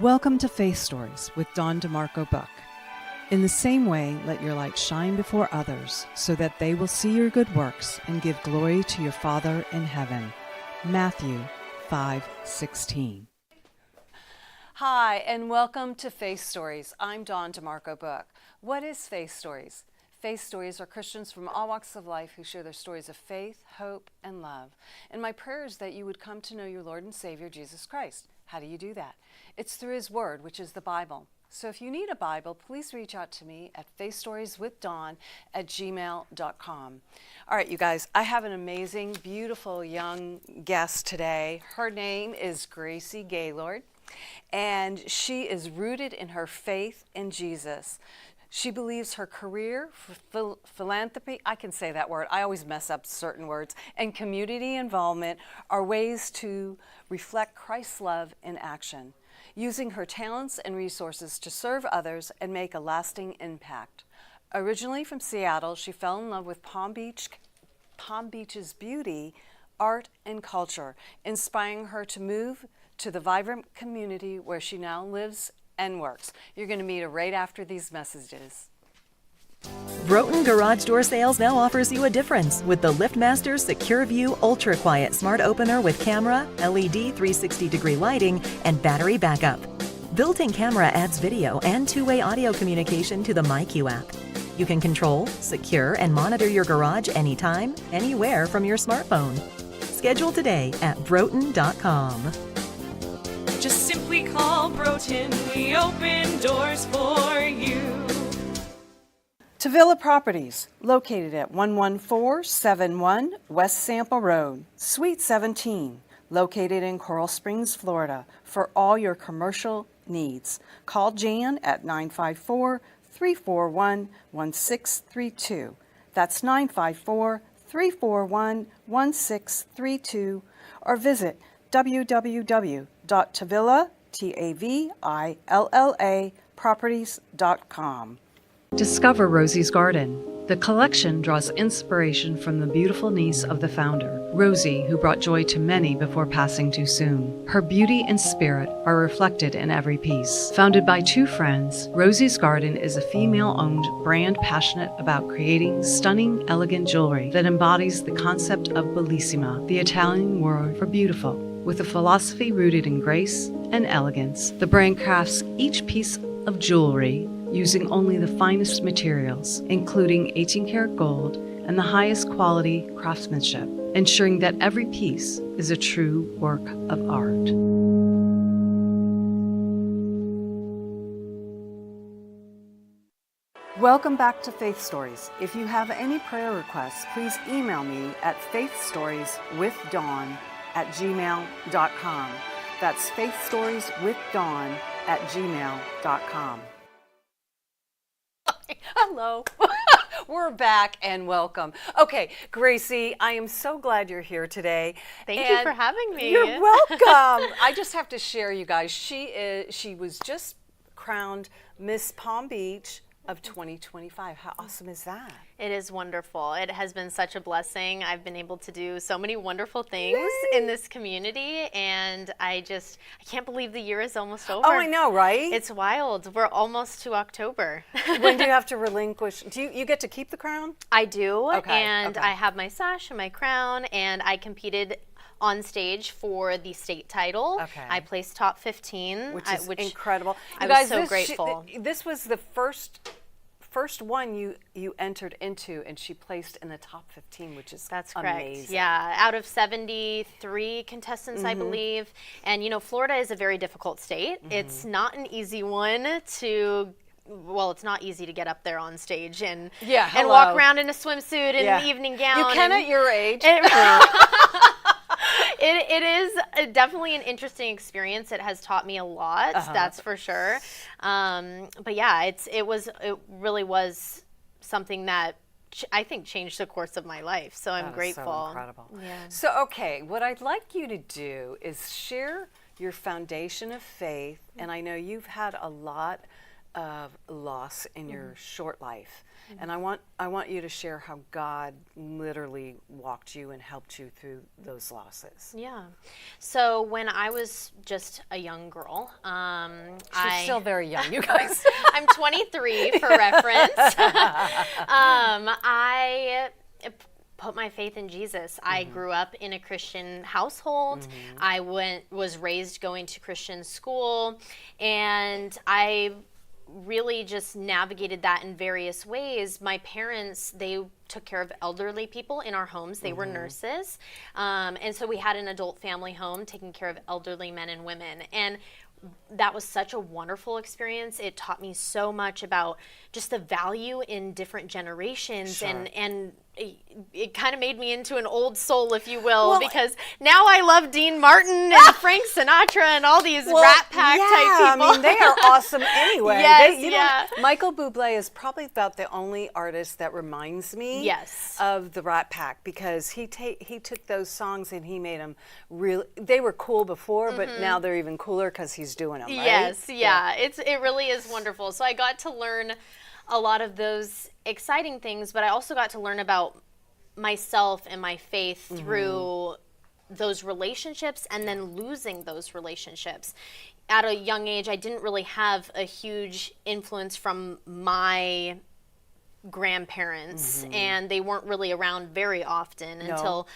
Welcome to Faith Stories with Dawn DeMarco Buck. In the same way, let your light shine before others so that they will see your good works and give glory to your Father in heaven. Matthew 5:16. Hi, and welcome to Faith Stories. I'm Dawn DeMarco Buck. What is Faith Stories? Faith Stories are Christians from all walks of life who share their stories of faith, hope, and love. And my prayer is that you would come to know your Lord and Savior, Jesus Christ. How do you do that? It's through His Word, which is the Bible. So if you need a Bible, please reach out to me at faithstorieswithdawn@gmail.com. All right, you guys, I have an amazing, beautiful young guest today. Her name is Gracie Gaylord, and she is rooted in her faith in Jesus. She believes her career, philanthropy, I can say that word, I always mess up certain words, and community involvement are ways to reflect Christ's love in action, using her talents and resources to serve others and make a lasting impact. Originally from Seattle, she fell in love with Palm Beach's beauty, art, and culture, inspiring her to move to the vibrant community where she now lives and works. You're going to meet her right after these messages. Broughton Garage Door Sales now offers you a difference with the LiftMaster Secure View Ultra Quiet Smart Opener with camera, LED 360-degree lighting, and battery backup. Built-in camera adds video and two-way audio communication to the MyQ app. You can control, secure, and monitor your garage anytime, anywhere from your smartphone. Schedule today at broughton.com. Just simply call Broughton, we open doors for you. Tavilla Properties, located at 11471 West Sample Road, Suite 17, located in Coral Springs, Florida, for all your commercial needs. Call Jan at 954-341-1632. That's 954-341-1632, or visit www.tavillaproperties.com. Discover Rosie's Garden. The collection draws inspiration from the beautiful niece of the founder, Rosie, who brought joy to many before passing too soon. Her beauty and spirit are reflected in every piece. Founded by two friends, Rosie's Garden is a female-owned brand passionate about creating stunning, elegant jewelry that embodies the concept of bellissima, the Italian word for beautiful. With a philosophy rooted in grace and elegance, the brand crafts each piece of jewelry using only the finest materials, including 18-karat gold and the highest quality craftsmanship, ensuring that every piece is a true work of art. Welcome back to Faith Stories. If you have any prayer requests, please email me at faithstorieswithdawn@gmail.com. That's faithstorieswithdawn@gmail.com. Hello. We're back and welcome. Okay, Gracie, I am so glad you're here today. Thank you for having me. You're welcome. I just have to share, you guys, she was just crowned Miss Palm Beach of 2025. How awesome is that? It is wonderful. It has been such a blessing. I've been able to do so many wonderful things in this community, and I can't believe the year is almost over. Oh, I know, right? It's wild. We're almost to October. When do you have to relinquish? Do you get to keep the crown? I do, Okay. I have my sash and my crown, and I competed on stage for the state title. Okay. I placed top 15, which is incredible. I was so grateful. This was the first one you entered into, and she placed in the top 15, which is That's correct. Amazing. Yeah, out of 73 contestants, I believe. And Florida is a very difficult state. It's not an easy one to. Well, it's not easy to get up there on stage and walk around in a swimsuit and an evening gown. You can at your age. It is definitely an interesting experience. It has taught me a lot, that's for sure. But yeah, it really was something that I think changed the course of my life. So I'm grateful. So incredible. Yeah. So okay, what I'd like you to do is share your foundation of faith, and I know you've had a lot of loss in your short life. And I want you to share how God literally walked you and helped you through those losses. Yeah. So when I was just a young girl, She's still very young, you guys. I'm 23 for reference. I put my faith in Jesus. I grew up in a Christian household. I was raised going to Christian school, and I really just navigated that in various ways. My parents, they took care of elderly people in our homes. They were nurses. And so we had an adult family home taking care of elderly men and women. And that was such a wonderful experience. It taught me so much about just the value in different generations. And it kind of made me into an old soul, if you will, because now I love Dean Martin and Frank Sinatra and all these Rat Pack type people. I mean, they are awesome anyway. Yes, Michael Bublé is probably about the only artist that reminds me of the Rat Pack, because he took those songs and he made them really, they were cool before, but now they're even cooler because he's doing them, right? Yes, it really is wonderful. So I got to learn a lot of those exciting things, but I also got to learn about myself and my faith through those relationships, and then losing those relationships. At a young age, I didn't really have a huge influence from my grandparents, and they weren't really around very often until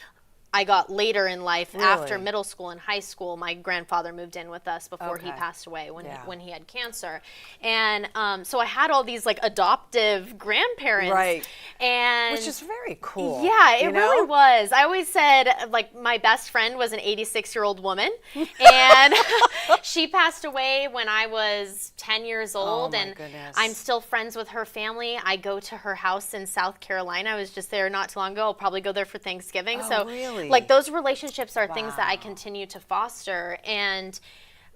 I got later in life. After middle school and high school. My grandfather moved in with us before he passed away when he had cancer. And so I had all these like adoptive grandparents. Right. And which is very cool. Yeah, it really was. I always said, like, my best friend was an 86-year-old woman, and she passed away when I was 10 years old, and I'm still friends with her family. I go to her house in South Carolina. I was just there not too long ago. I'll probably go there for Thanksgiving. Oh, so really? Like, those relationships are things that I continue to foster.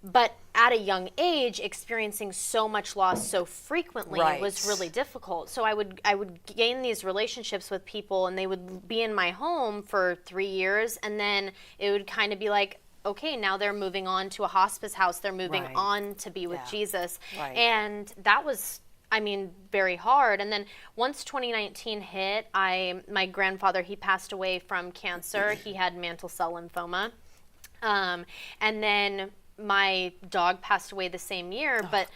But at a young age, experiencing so much loss so frequently was really difficult. So I would gain these relationships with people, and they would be in my home for 3 years, and then it would kind of be like, okay, now they're moving on to a hospice house. They're moving on to be with Jesus. And that was, I mean, very hard. And then once 2019 hit, my grandfather, he passed away from cancer. He had mantle cell lymphoma. And then my dog passed away the same year. But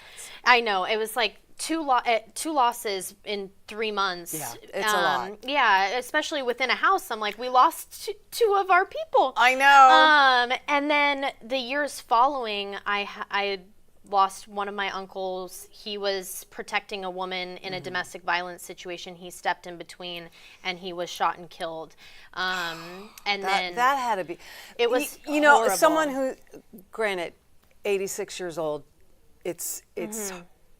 I know, it was like two losses in 3 months. Yeah, it's a lot. Yeah, especially within a house. I'm like, we lost two of our people. I know. And then the years following, I lost one of my uncles. He was protecting a woman in a domestic violence situation. He stepped in between, and he was shot and killed. And then that had to be. It was you know, horrible. someone who, granted, 86 years old, it's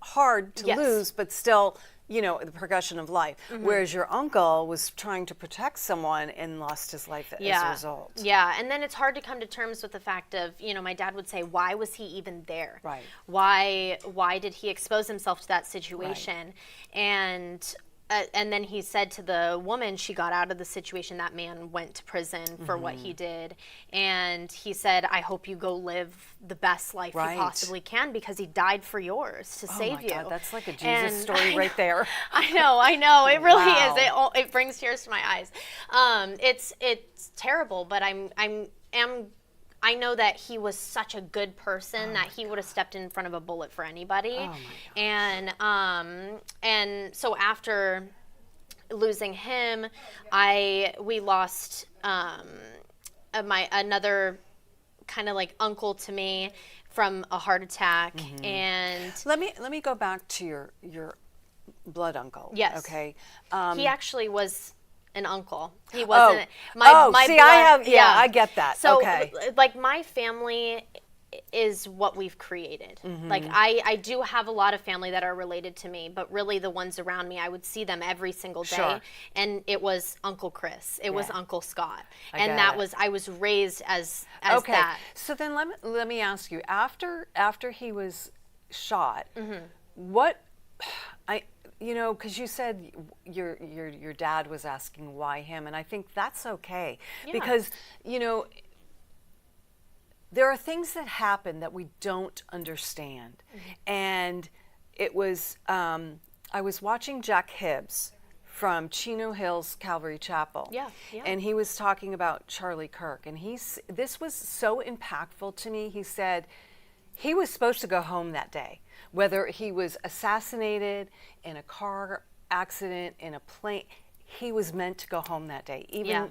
hard to lose, but still, you know, the progression of life. Whereas your uncle was trying to protect someone and lost his life as a result. Yeah, and then it's hard to come to terms with the fact of, you know, my dad would say, why was he even there? Right. Why did he expose himself to that situation? And then he said to the woman, she got out of the situation, that man went to prison for what he did. And he said, I hope you go live the best life you possibly can, because he died for yours to save you. God, that's like a Jesus story right there. I know. It really is. It brings tears to my eyes. It's terrible, but I know that he was such a good person that he would have stepped in front of a bullet for anybody. Oh my gosh. And so after losing him, we lost another kind of like uncle to me from a heart attack. And let me go back to your blood uncle. Yes. Okay. He actually was an uncle. He wasn't my see, blood, I get that. So okay. Like, my family is what we've created. Like, I do have a lot of family that are related to me, but really the ones around me, I would see them every single day. And it was Uncle Chris. It was Uncle Scott. I was raised as that. So then let me ask you, after he was shot, what you know, because you said your dad was asking why him, and I think that's okay, because, you know, there are things that happen that we don't understand, and it was, I was watching Jack Hibbs from Chino Hills Calvary Chapel. Yeah, yeah. And he was talking about Charlie Kirk. And this was so impactful to me. He said he was supposed to go home that day, whether he was assassinated in a car accident, in a plane. He was meant to go home that day,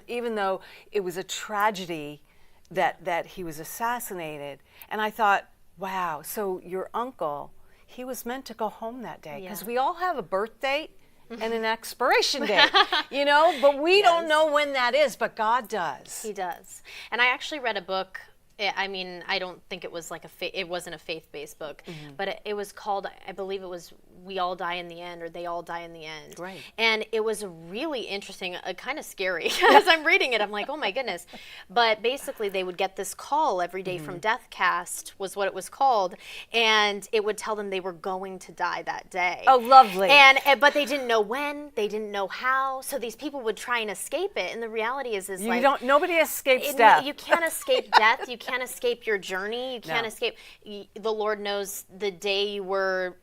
even though it was a tragedy that he was assassinated. And I thought, wow, so your uncle, he was meant to go home that day, because we all have a birth date and an expiration date, but we don't know when that is, but God does. He does. And I actually read a book. I mean, I don't think it was like it wasn't a faith-based book, but it was called, I believe it was We All Die in the End, or They All Die in the End. Right. And it was really interesting, kind of scary. As I'm reading it, I'm like, oh my goodness. But basically they would get this call every day from Deathcast, was what it was called, and it would tell them they were going to die that day. Oh, lovely. But they didn't know when, they didn't know how, so these people would try and escape it. And the reality is nobody escapes death. You can't escape death. You can't escape your journey. You can't escape. The Lord knows the day you were,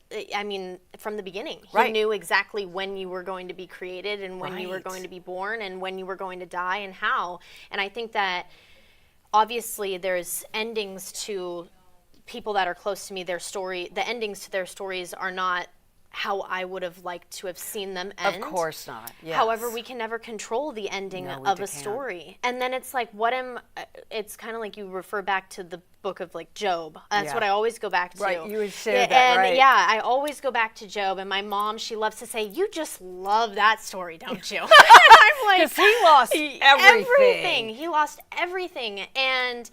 from the beginning. He knew exactly when you were going to be created, and when you were going to be born, and when you were going to die, and how. And I think that obviously there's endings to people that are close to me. Their story, the endings to their stories are not how I would have liked to have seen them end. Of course not. Yes. However, we can never control the ending of a story. And then it's like, it's kind of like you refer back to the book of like Job. That's what I always go back to. Right, you would share that, right? Yeah, I always go back to Job. And my mom, she loves to say, you just love that story, don't you? I'm like, because he lost everything. He lost everything. And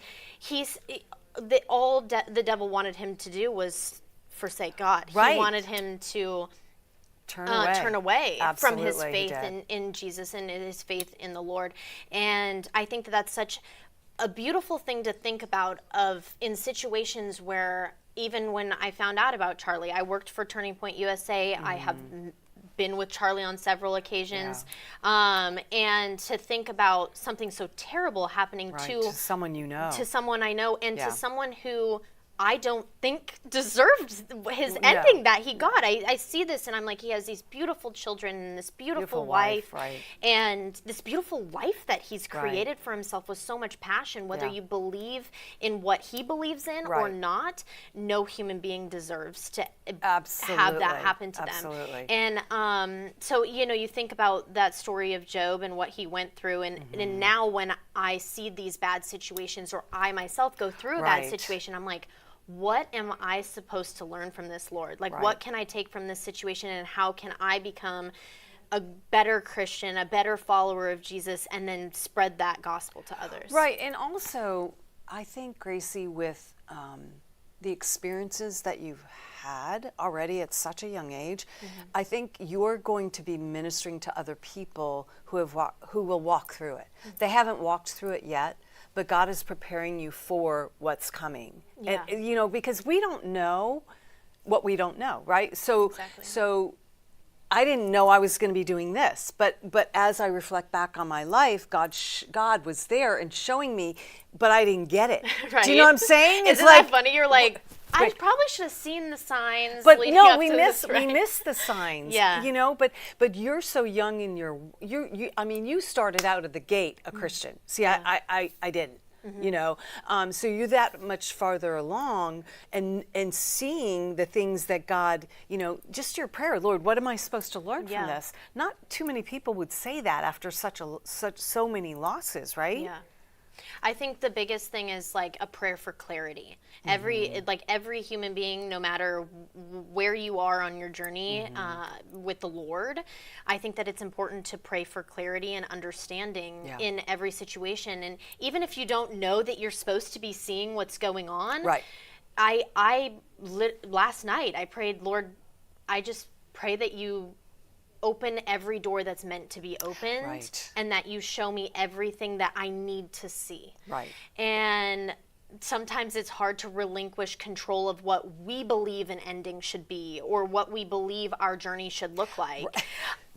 the devil wanted him to do was forsake God. Right. He wanted him to turn away from his faith in Jesus and his faith in the Lord. And I think that that's such a beautiful thing to think about, in situations where, even when I found out about Charlie, I worked for Turning Point USA. I have been with Charlie on several occasions. And to think about something so terrible happening to someone you know. To someone I know, and to someone who I don't think deserved his ending that he got. I see this and I'm like, he has these beautiful children and this beautiful wife, and this beautiful life that he's created for himself with so much passion. Whether you believe in what he believes in or not, no human being deserves to have that happen to them. And so, you think about that story of Job and what he went through, and now when I see these bad situations, or I myself go through a bad situation, I'm like, what am I supposed to learn from this, Lord? Like, what can I take from this situation, and how can I become a better Christian, a better follower of Jesus, and then spread that gospel to others? Right. And also, I think, Gracie, with the experiences that you've had already at such a young age, I think you're going to be ministering to other people who will walk through it. They haven't walked through it yet, but God is preparing you for what's coming. And, because we don't know what we don't know, right? So I didn't know I was going to be doing this, but as I reflect back on my life, God was there and showing me, but I didn't get it. Do you know what I'm saying? Isn't that funny? You're like, I probably should have seen the signs. But no, we miss the signs. But you're so young in you started out of the gate a Christian. See, I didn't. So you're that much farther along, and seeing the things that God, just your prayer, Lord, what am I supposed to learn from this? Not too many people would say that after so many losses, right? Yeah. I think the biggest thing is like a prayer for clarity. Every human being, no matter where you are on your journey with the Lord, I think that it's important to pray for clarity and understanding in every situation. And even if you don't know that you're supposed to be seeing what's going on, last night I prayed, Lord, I just pray that you open every door that's meant to be opened, and that you show me everything that I need to see. And sometimes it's hard to relinquish control of what we believe an ending should be, or what we believe our journey should look like.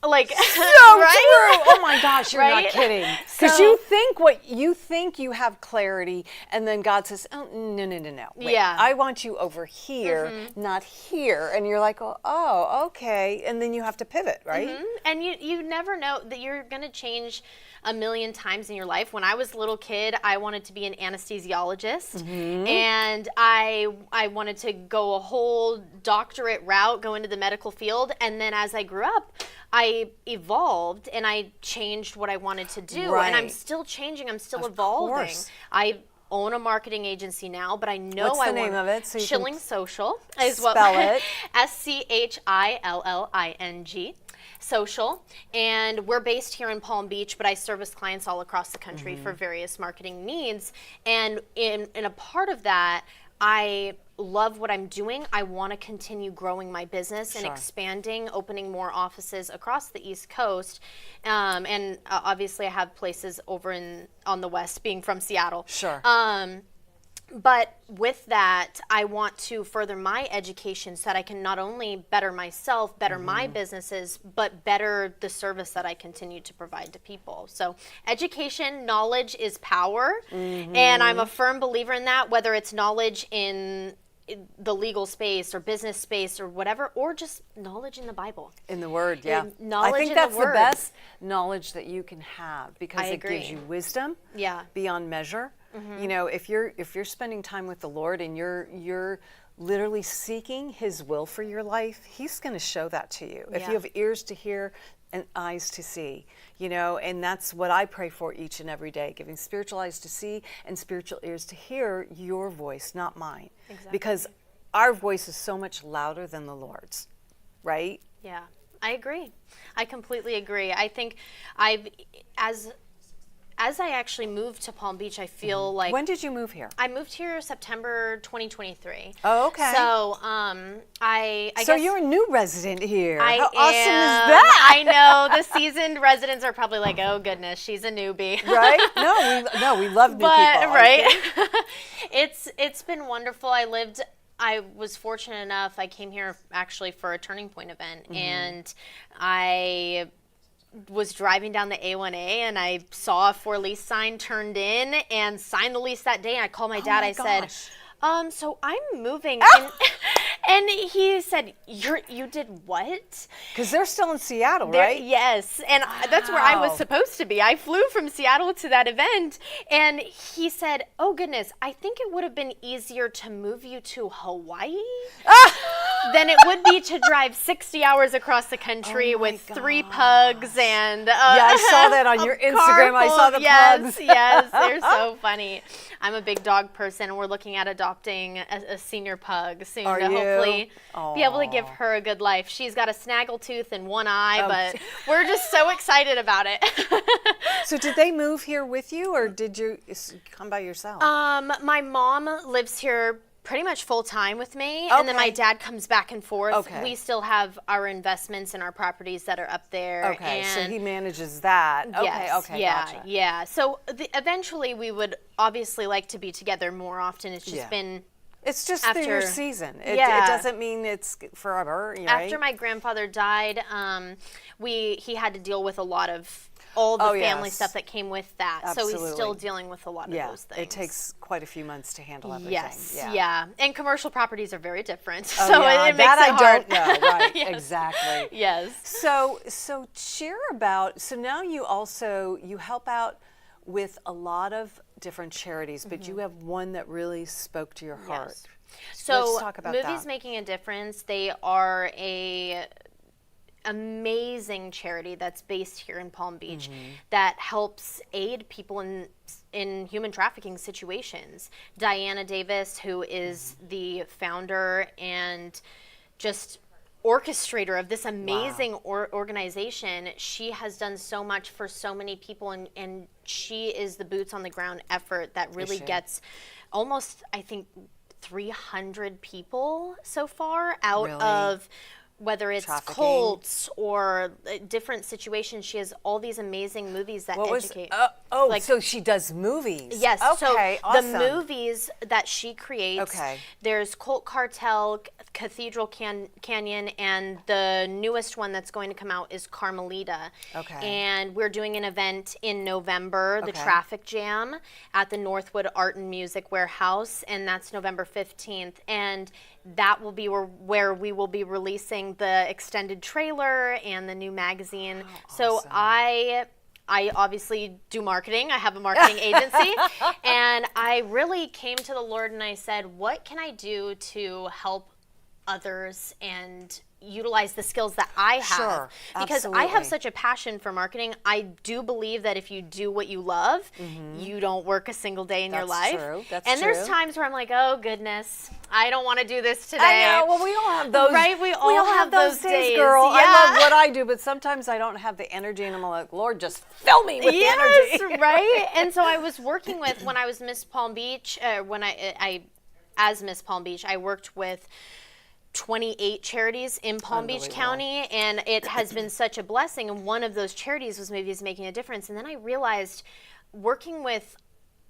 Like, So right? true. Oh my gosh, you're Right? not kidding. Because So- you think what you think you have clarity, and then God says, "Oh, no. Wait, Yeah. I want you over here, not here." And you're like, "Oh, okay." And then you have to pivot, right? And you never know that you're going to change a million times in your life. When I was a little kid, I wanted to be an anesthesiologist, and I wanted to go a whole doctorate route, go into the medical field. And then as I grew up, I evolved and I changed what I wanted to do. And I'm Right. still changing. I'm still Of evolving. course. I own a marketing agency now, but I know What's I the name want of it? So you can Schilling Social is what spell it. SCHILLING. Social, and we're based here in Palm Beach, but I service clients all across the country for various marketing needs. And in a part of that, I love what I'm doing. I want to continue growing my business and Sure. expanding, opening more offices across the East Coast. And obviously I have places over on the West, being from Seattle. Sure. But with that, I want to further my education so that I can not only better myself, better my businesses, but better the service that I continue to provide to people. So education, knowledge is power. And I'm a firm believer in that, whether it's knowledge in the legal space or business space or whatever, or just knowledge in the Bible. In the Word, yeah. knowledge I think in the that's the Word. best knowledge that you can have, because I it gives agree. you wisdom Yeah. beyond measure. You know, if you're spending time with the Lord and you're literally seeking His will for your life, He's going to show that to you. If Yeah. you have ears to hear and eyes to see, you know, and that's what I pray for each and every day, giving spiritual eyes to see and spiritual ears to hear your voice, not mine. Exactly. Because our voice is so much louder than the Lord's, right? Yeah, I agree. I completely agree. I think as I actually moved to Palm Beach, I feel like When did you move here? I moved here September 2023. Oh, okay. So I So guess you're a new resident here. I How awesome am. is that? I know the seasoned residents are probably like, "Oh goodness, she's a newbie." Right? No, we love new people. Right? Okay? It's been wonderful. I was fortunate enough. I came here actually for a Turning Point event, and I was driving down the A1A and I saw a for lease sign turned in and signed the lease that day. And I called my dad. my I said, gosh. so I'm moving. And he said, you did what? Because they're still in Seattle, There- right? Yes, and that's where I was Wow. supposed to be. I flew from Seattle to that event, and he said, "Oh goodness, I think it would have been easier to move you to Hawaii than it would be to drive 60 hours across the country Oh my with 3 pugs and Yeah, I saw that on a your car Instagram. I full saw of- the yes, pugs. Yes, they're so funny. I'm a big dog person, and we're looking at adopting a senior pug soon Are to you? hopefully be able to give Aw. her a good life. She's got a snaggletooth and one eye, Oh, but we're just so excited about it. So did they move here with you, or did you come by yourself? My mom lives here pretty much full time with me, and then my Okay. dad comes back and forth. Okay. We still have our investments in our properties that are up there. Okay, so and he manages that. yes, Okay, yeah, gotcha. yeah. So eventually we would obviously like to be together more often. It's just Yeah. been It's just After- your season. It Yeah. doesn't mean it's forever, right? after my grandfather died. He had to deal with a lot of all the Oh, family yes. stuff that came with that. So he's still Absolutely. dealing with a lot of Yeah, those things. it takes quite a few months to handle everything. Yes, Yeah. yeah. And commercial properties are very different. Oh, so yeah, it makes that it I hard. don't know. Right, Yes. exactly. Yes. So share about, so now you help out with a lot of different charities, but you have one that really spoke to your heart. Yes. So Let's talk about Movies that. Making a Difference, they are a amazing charity that's based here in Palm Beach that helps aid people in human trafficking situations. Diana Davis, who is the founder and just orchestrator of this amazing organization, she has done so much for so many people, and she is the boots on the ground effort that really she? gets almost, I think, 300 people so far out Really? of whether it's Trafficking. cults or different situations. She has all these amazing movies that educate. So she does movies. Yes. Okay, so awesome. the movies that she creates, there's Cult Cartel, Cathedral Canyon, and the newest one that's going to come out is Carmelita. Okay. And we're doing an event in November, the Traffic Jam, at the Northwood Art and Music Warehouse, and that's November 15th. And that will be where we will be releasing the extended trailer and the new magazine. So I obviously do marketing. I have a marketing agency. And I really came to the Lord and I said, what can I do to help others and utilize the skills that I have? Sure, because I have such a passion for marketing. I do believe that if you do what you love, you don't work a single day in your life. That's and true. There's times where I'm like, oh goodness, I don't want to do this today. I know. Well, we all have those. Right? We all have those days, girl. Yeah. I love what I do, but sometimes I don't have the energy, and I'm like, Lord, just fill me with the energy. Right? And so I was working with, when I was Miss Palm Beach, as Miss Palm Beach, I worked with 28 charities in Palm Beach County, and it has been such a blessing. And one of those charities was Movies Making a Difference. And then I realized, working with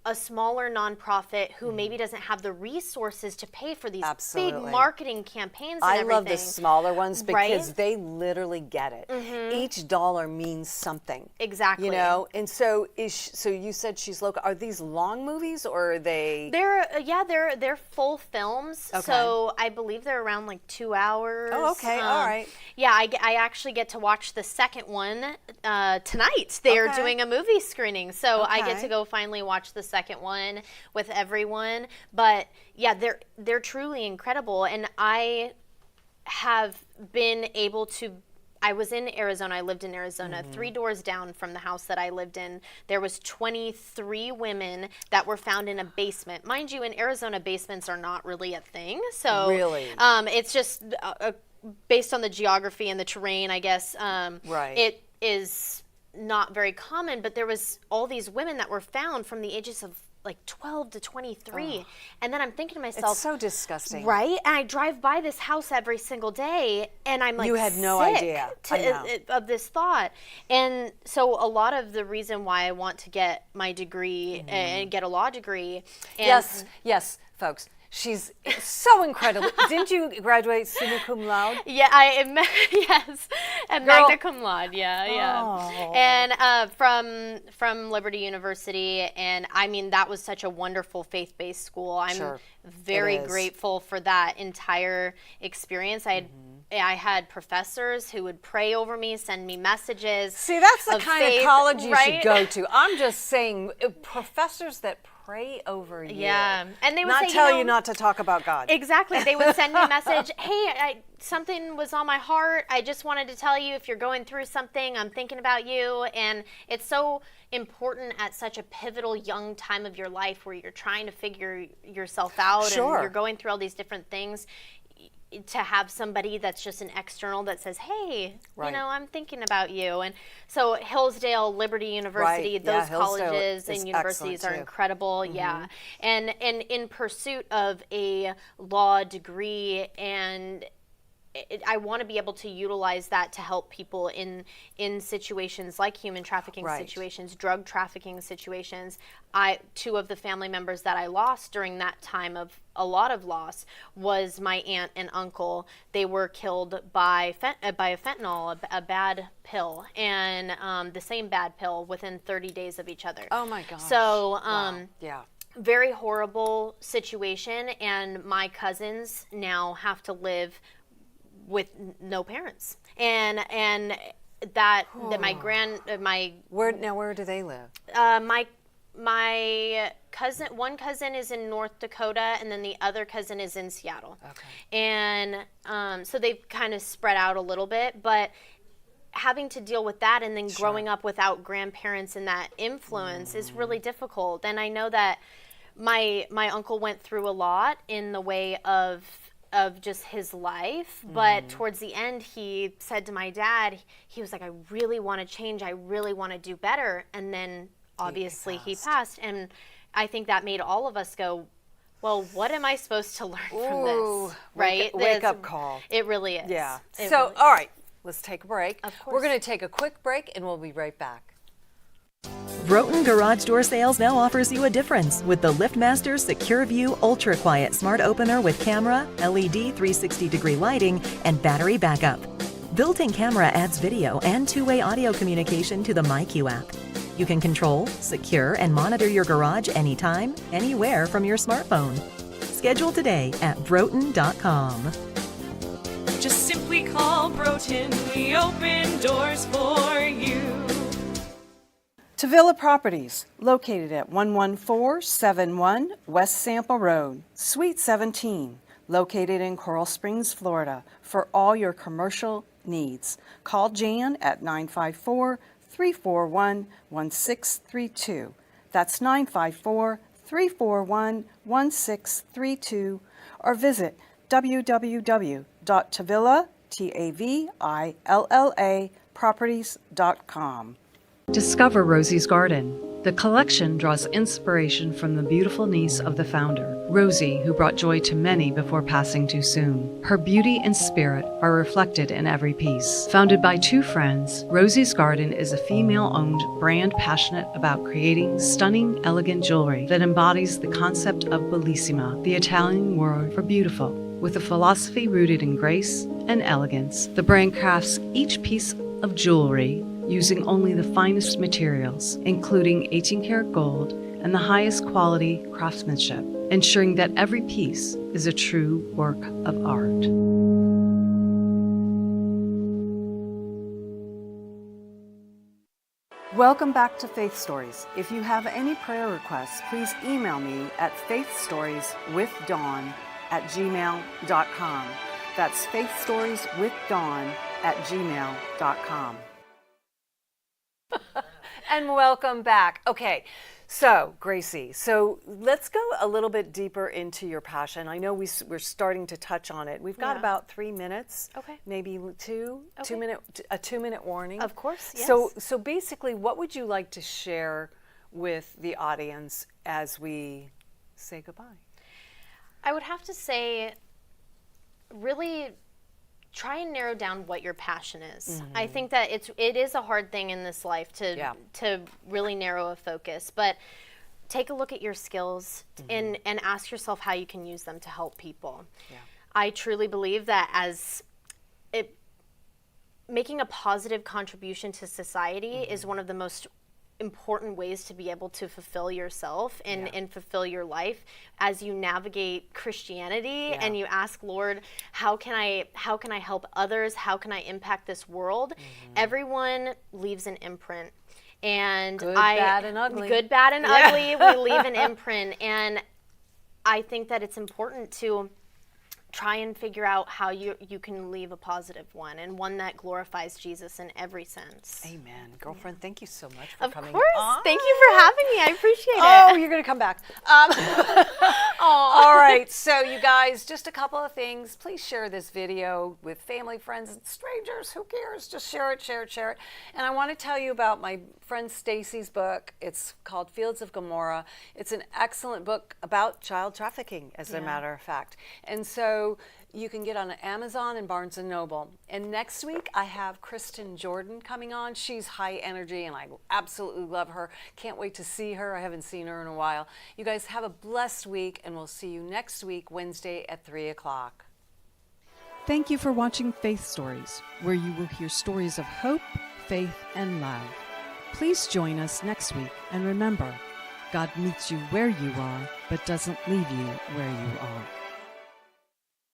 a smaller nonprofit who maybe doesn't have the resources to pay for these big marketing campaigns and everything. I love the smaller ones because they literally get it. Each dollar means something. Exactly. You know, and so so you said she's local. Are these long movies or are they? They're full films. Okay. So I believe they're around like 2 hours. Oh, okay. All right. Yeah, I actually get to watch the second one tonight. They're doing a movie screening, so I get to go finally watch the second one with everyone. But yeah, they're truly incredible, and I have been able to. I was in Arizona. I lived in Arizona. 3 doors down from the house that I lived in, there was 23 women that were found in a basement. Mind you, in Arizona, basements are not really a thing. So really, it's just based on the geography and the terrain, I guess. It is not very common, but there was all these women that were found from the ages of like 12 to 23. And then I'm thinking to myself, it's so disgusting. Right? And I drive by this house every single day, and I'm like, you had no sick idea of this thought. And so a lot of the reason why I want to get my degree and get a law degree. And yes, folks. She's so incredible. Didn't you graduate summa cum laude? Yeah, I am. Yes, and magna cum laude. Yeah. Oh. And from Liberty University, and I mean that was such a wonderful faith-based school. I'm very grateful for that entire experience. I had professors who would pray over me, send me messages. See, that's the kind faith, of college you right? should go to. I'm just saying, professors that pray over you. Yeah, and they would not say, tell you not to talk about God. Exactly. They would send me a message, hey, something was on my heart. I just wanted to tell you if you're going through something, I'm thinking about you. And it's so important at such a pivotal young time of your life where you're trying to figure yourself out and you're going through all these different things. To have somebody that's just an external that says, hey, you know, I'm thinking about you. And so Hillsdale, Liberty University, those colleges and universities are incredible. Yeah. And in pursuit of a law degree, and I want to be able to utilize that to help people in situations like human trafficking situations, drug trafficking situations. 2 of the family members that I lost during that time of a lot of loss was my aunt and uncle. They were killed by a fentanyl, a bad pill, and the same bad pill within 30 days of each other. Oh my gosh. So yeah. Very horrible situation, and my cousins now have to live with no parents, and that where do they live? My cousin, one cousin is in North Dakota, and then the other cousin is in Seattle. Okay. And so they've kind of spread out a little bit, but having to deal with that and then growing up without grandparents and that influence is really difficult. And I know that my uncle went through a lot in the way of just his life, but towards the end he said to my dad, he was like, I really want to change, I really want to do better. And then obviously he passed, and I think that made all of us go, well, what am I supposed to learn from Ooh, this? Right? Wake up call. It really is. Yeah. It So, really- all right, let's take a break. Of course. We're going to take a quick break and we'll be right back. Broughton Garage Door Sales now offers you a difference with the LiftMaster Secure View Ultra Quiet Smart Opener with camera, LED 360-degree lighting, and battery backup. Built-in camera adds video and two-way audio communication to the MyQ app. You can control, secure, and monitor your garage anytime, anywhere from your smartphone. Schedule today at broughton.com. Just simply call Broughton. We open doors for you. Tavilla Properties, located at 11471 West Sample Road, Suite 17, located in Coral Springs, Florida, for all your commercial needs. Call Jan at 954-341-1632. That's 954-341-1632, or visit www.tavilla.properties.com. Discover Rosie's Garden. The collection draws inspiration from the beautiful niece of the founder, Rosie, who brought joy to many before passing too soon. Her beauty and spirit are reflected in every piece. Founded by two friends, Rosie's Garden is a female-owned brand passionate about creating stunning, elegant jewelry that embodies the concept of bellissima, the Italian word for beautiful. With a philosophy rooted in grace and elegance, the brand crafts each piece of jewelry using only the finest materials, including 18-karat gold and the highest quality craftsmanship, ensuring that every piece is a true work of art. Welcome back to Faith Stories. If you have any prayer requests, please email me at faithstorieswithdawn@gmail.com. That's faithstorieswithdawn@gmail.com. And welcome back. Okay, so Gracie, so let's go a little bit deeper into your passion. I know we're starting to touch on it. We've got about 3 minutes. Okay. Maybe a 2-minute warning. Of course, yes. So basically, what would you like to share with the audience as we say goodbye? I would have to say, really try and narrow down what your passion is. I think that it is a hard thing in this life to really narrow a focus, but take a look at your skills and ask yourself how you can use them to help people. Yeah. I truly believe that making a positive contribution to society is one of the most important ways to be able to fulfill yourself and fulfill your life as you navigate Christianity and you ask, Lord, how can I help others? How can I impact this world? Everyone leaves an imprint. And Good, bad, and ugly. Good, bad, and ugly. We leave an imprint. And I think that it's important to try and figure out how you can leave a positive one and one that glorifies Jesus in every sense. Amen. Girlfriend, thank you so much for coming. Of course. Thank you for having me. I appreciate it. Oh, you're going to come back. All right. So you guys, just a couple of things. Please share this video with family, friends, and strangers. Who cares? Just share it, share it, share it. And I want to tell you about my friend Stacy's book. It's called Fields of Gomorrah. It's an excellent book about child trafficking, as a matter of fact. And so you can get on Amazon and Barnes & Noble. And next week, I have Kristen Jordan coming on. She's high energy, and I absolutely love her. Can't wait to see her. I haven't seen her in a while. You guys have a blessed week, and we'll see you next week, Wednesday at 3 o'clock. Thank you for watching Faith Stories, where you will hear stories of hope, faith, and love. Please join us next week, and remember, God meets you where you are, but doesn't leave you where you are.